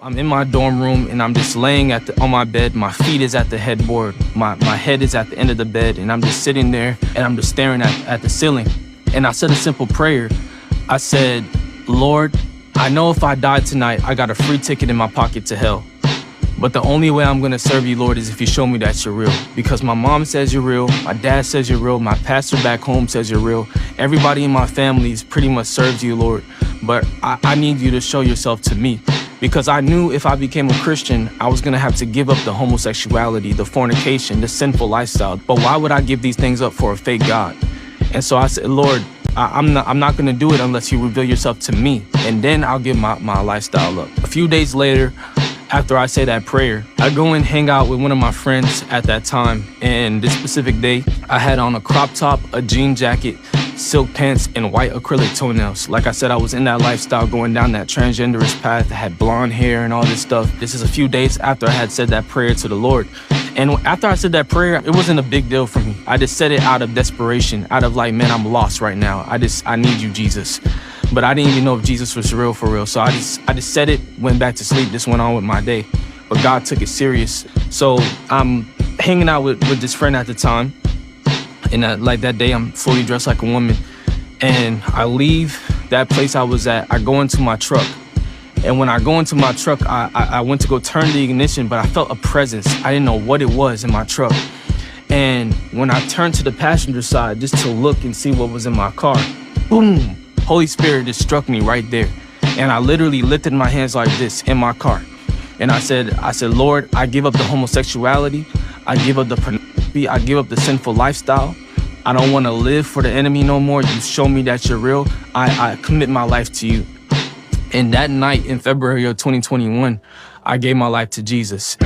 I'm in my dorm room and I'm just laying on my bed. My feet is at the headboard. My head is at the end of the bed, and I'm just sitting there and I'm just staring at the ceiling. And I said a simple prayer. I said, Lord, I know if I die tonight, I got a free ticket in my pocket to hell. But the only way I'm gonna serve you, Lord, is if you show me that you're real. Because my mom says you're real, my dad says you're real, my pastor back home says you're real. Everybody in my family pretty much serves you, Lord. But I need you to show yourself to me. Because I knew if I became a Christian, I was gonna have to give up the homosexuality, the fornication, the sinful lifestyle. But why would I give these things up for a fake God? And so I said, Lord, I'm not gonna do it unless you reveal yourself to me. And then I'll give my lifestyle up. A few days later, after I say that prayer, I go and hang out with one of my friends at that time. And this specific day, I had on a crop top, a jean jacket, silk pants, and white acrylic toenails. Like I said, I was in that lifestyle, going down that transgenderist path. I had blonde hair and all this stuff. This is a few days after I had said that prayer to the Lord. And after I said that prayer, it wasn't a big deal for me. I just said it out of desperation, out of like, man, I'm lost right now. I need you, Jesus. But I didn't even know if Jesus was real for real. So I just said it, went back to sleep, just went on with my day. But God took it serious. So I'm hanging out with this friend at the time. And like that day, I'm fully dressed like a woman. And I leave that place I was at. I go into my truck. And when I go into my truck, I went to go turn the ignition, but I felt a presence. I didn't know what it was in my truck. And when I turned to the passenger side just to look and see what was in my car, boom, Holy Spirit just struck me right there. And I literally lifted my hands like this in my car. And I said, Lord, I give up the homosexuality. I give up the pornography. I give up the sinful lifestyle. I don't want to live for the enemy no more. You show me that you're real. I commit my life to you. And that night in February of 2021, I gave my life to Jesus.